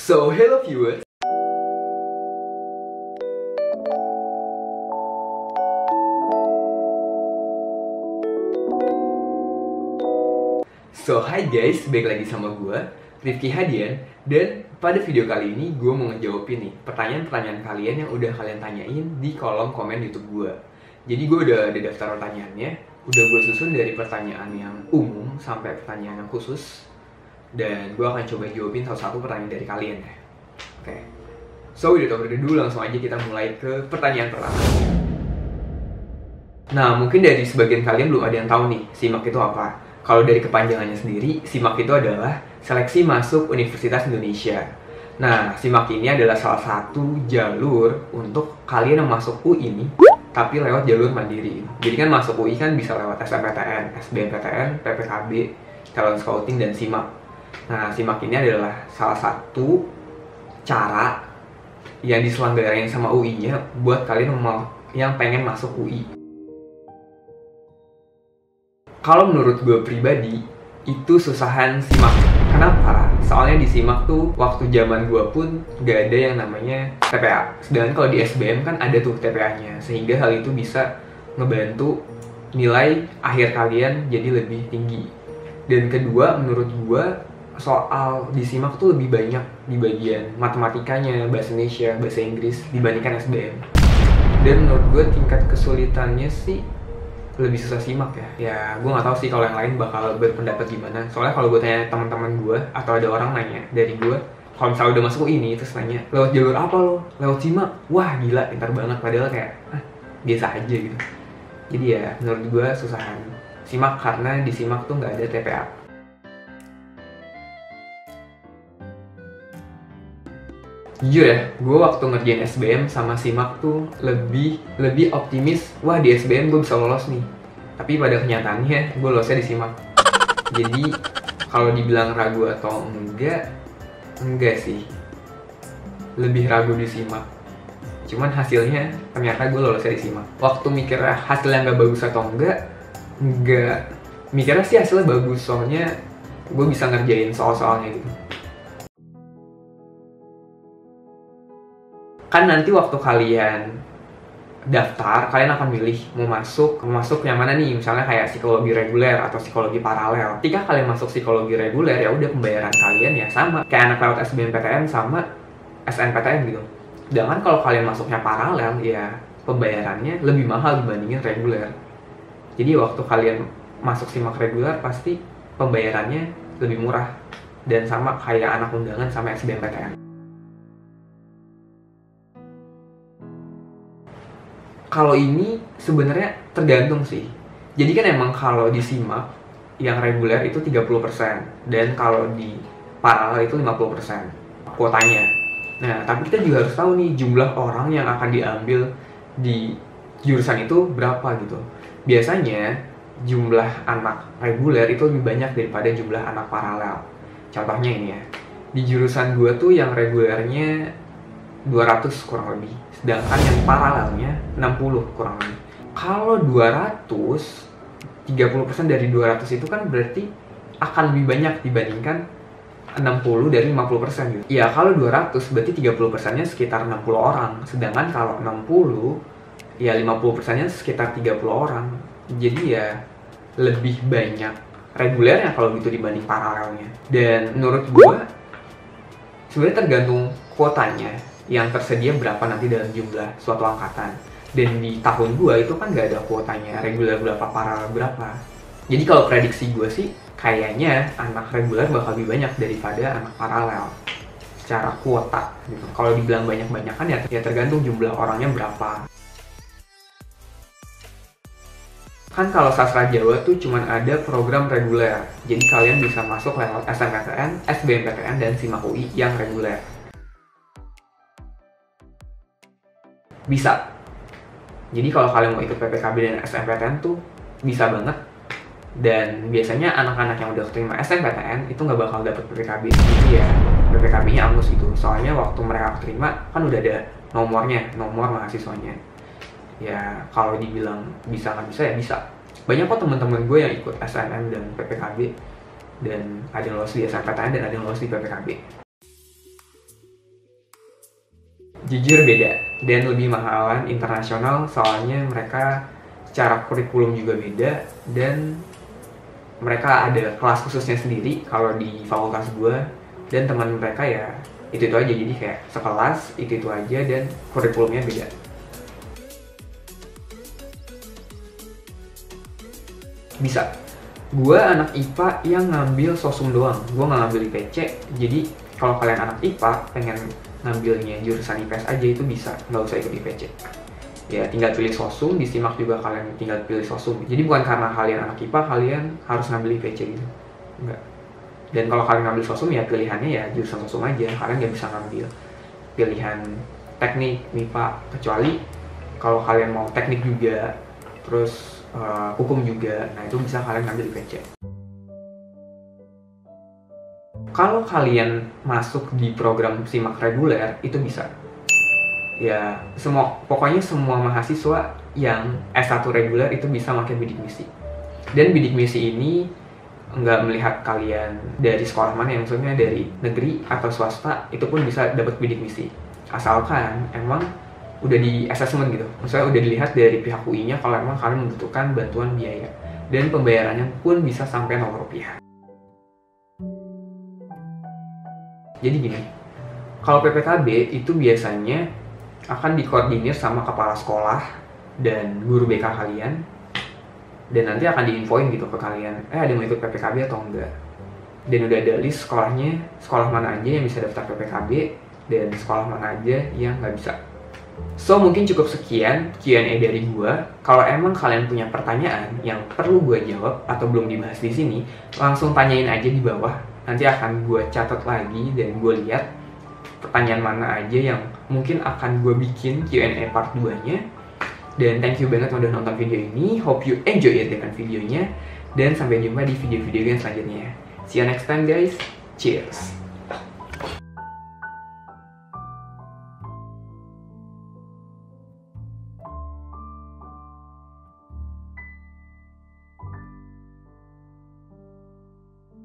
So, hello viewers. So, hi guys, balik lagi sama gue, Rifki Hadian. Dan pada video kali ini gue mau ngejawabin nih pertanyaan-pertanyaan kalian yang udah kalian tanyain di kolom komen YouTube gue. Jadi gue udah ada daftar pertanyaannya, udah gue susun dari pertanyaan yang umum sampai pertanyaan yang khusus. Dan gue akan coba jawabin satu-satu pertanyaan dari kalian ya. Oke. So, without further ado, langsung aja kita mulai ke pertanyaan pertama. Nah, mungkin dari sebagian kalian belum ada yang tahu nih, SIMAK itu apa. Kalau dari kepanjangannya sendiri, SIMAK itu adalah Seleksi Masuk Universitas Indonesia. Nah, SIMAK ini adalah salah satu jalur untuk kalian yang masuk UI nih, tapi lewat jalur mandiri. Jadi kan masuk UI kan bisa lewat SNMPTN, SBMPTN, PPKB, calon scouting, dan SIMAK. Nah, SIMAK ini adalah salah satu cara yang diselenggarain sama UI-nya buat kalian yang pengen masuk UI. Kalau menurut gue pribadi, itu susahan SIMAK. Kenapa? Soalnya di SIMAK tuh, waktu zaman gue pun gak ada yang namanya TPA. Sedangkan kalau di SBM kan ada tuh TPA-nya. Sehingga hal itu bisa ngebantu nilai akhir kalian jadi lebih tinggi. Dan kedua, menurut gue, soal di SIMAK tuh lebih banyak di bagian matematikanya, bahasa Indonesia, bahasa Inggris dibandingkan SBM. Dan menurut gue tingkat kesulitannya sih lebih susah SIMAK ya. Ya gue nggak tahu sih kalau yang lain bakal berpendapat gimana. Soalnya kalau gue tanya teman-teman gue atau ada orang nanya dari gue, kalau misalnya udah masuk ini terus nanya lewat jalur apa lo? Lewat SIMAK? Wah gila, pintar banget. Padahal kayak biasa aja gitu. Jadi ya menurut gue susahan SIMAK karena di SIMAK tuh nggak ada TPA. Jujur ya, gue waktu ngerjain SBM sama SIMAK tuh lebih optimis, wah di SBM gue bisa lolos nih. Tapi pada kenyataannya gue lolosnya di SIMAK. Jadi kalau dibilang ragu atau enggak sih. Lebih ragu di SIMAK. Cuman hasilnya ternyata gue lolosnya di SIMAK. Waktu mikir hasilnya nggak bagus atau enggak mikirnya sih hasilnya bagus, soalnya gue bisa ngerjain soal-soalnya gitu. Kan nanti waktu kalian daftar, kalian akan milih mau masuk yang mana nih, misalnya kayak psikologi reguler atau psikologi paralel. Ketika kalian masuk psikologi reguler, ya udah pembayaran kalian ya sama kayak anak lewat SBMPTN sama SNPTN gitu. Sedangkan kalau kalian masuknya paralel, ya pembayarannya lebih mahal dibandingin reguler. Jadi waktu kalian masuk SIMAK reguler, pasti pembayarannya lebih murah dan sama kayak anak undangan sama SBMPTN. Kalau ini sebenarnya tergantung sih. Jadi kan emang kalau di SIMAK yang reguler itu 30% dan kalau di paralel itu 50% kuotanya. Nah, tapi kita juga harus tahu nih jumlah orang yang akan diambil di jurusan itu berapa gitu. Biasanya jumlah anak reguler itu lebih banyak daripada jumlah anak paralel. Contohnya ini ya. Di jurusan gue tuh yang regulernya 200 kurang lebih, sedangkan yang paralelnya 60 kurang lebih. Kalau 200, 30% dari 200 itu kan berarti akan lebih banyak dibandingkan 60 dari 50% gitu. Ya kalau 200 berarti 30%-nya sekitar 60 orang, sedangkan kalau 60 ya 50%-nya sekitar 30 orang. Jadi ya lebih banyak regulernya kalau gitu dibanding paralelnya. Dan menurut gua sebenarnya tergantung kuotanya yang tersedia berapa nanti dalam jumlah suatu angkatan. Dan di tahun gue itu kan gak ada kuotanya reguler berapa, paralel berapa. Jadi kalau prediksi gue sih kayaknya anak reguler bakal lebih banyak daripada anak paralel secara kuota gitu. Kalau dibilang banyak-banyakan ya tergantung jumlah orangnya berapa. Kan kalau sastra Jawa tuh cuman ada program reguler. Jadi kalian bisa masuk lewat SNMPTN, SBMPTN, dan SIMAK UI yang reguler. Bisa. Jadi kalau kalian mau ikut PPKB dan SNMPTN tuh bisa banget. Dan biasanya anak-anak yang udah keterima SNMPTN itu nggak bakal dapet PPKB. Jadi ya PPKB-nya angus gitu. Soalnya waktu mereka keterima kan udah ada nomornya, nomor mahasiswanya. Ya kalau dibilang bisa nggak bisa ya bisa. Banyak kok teman-teman gue yang ikut SNM dan PPKB. Dan ada yang lolos di SNMPTN dan ada yang lolos di PPKB. jujur beda, dan lebih mahalan internasional, soalnya mereka secara kurikulum juga beda, dan mereka ada kelas khususnya sendiri kalau di fakultas gue, dan teman mereka ya itu aja, jadi kayak sekelas itu aja dan kurikulumnya beda. Bisa. Gue anak IPA yang ngambil sosum doang, gue nggak ngambil IPC. Jadi kalau kalian anak IPA pengen ngambilnya jurusan IPS aja itu bisa, nggak usah ikut IPC. Ya tinggal pilih sosum, di SIMAK juga kalian tinggal pilih sosum. Jadi bukan karena kalian anak IPA kalian harus ngambil IPC gitu, enggak. Dan kalau kalian ngambil sosum ya pilihannya ya jurusan sosum aja, kalian nggak bisa ngambil pilihan teknik MIPA, kecuali kalau kalian mau teknik juga, terus hukum juga, nah itu bisa kalian ngambil IPC. Kalau kalian masuk di program SIMAK reguler itu bisa. Ya, pokoknya semua mahasiswa yang S1 reguler itu bisa pakai bidik misi. Dan bidik misi ini nggak melihat kalian dari sekolah mana, yang maksudnya dari negeri atau swasta, itu pun bisa dapat bidik misi. Asalkan emang udah di assessment gitu, maksudnya udah dilihat dari pihak UI-nya kalau emang kalian membutuhkan bantuan biaya, dan pembayarannya pun bisa sampai 0 rupiah. Jadi gini, kalau PPKB itu biasanya akan dikoordinir sama kepala sekolah dan guru BK kalian, dan nanti akan diinfoin gitu ke kalian, ada mau ikut PPKB atau enggak. Dan udah ada list sekolahnya, sekolah mana aja yang bisa daftar PPKB dan sekolah mana aja yang nggak bisa. So mungkin cukup sekian Q&A dari gua. Kalau emang kalian punya pertanyaan yang perlu gua jawab atau belum dibahas di sini, langsung tanyain aja di bawah. Nanti akan gua catat lagi dan gua lihat pertanyaan mana aja yang mungkin akan gua bikin Q&A part 2-nya. Dan thank you banget udah nonton video ini. Hope you enjoy it dengan videonya. Dan sampai jumpa di video-video yang selanjutnya. See you next time guys. Cheers.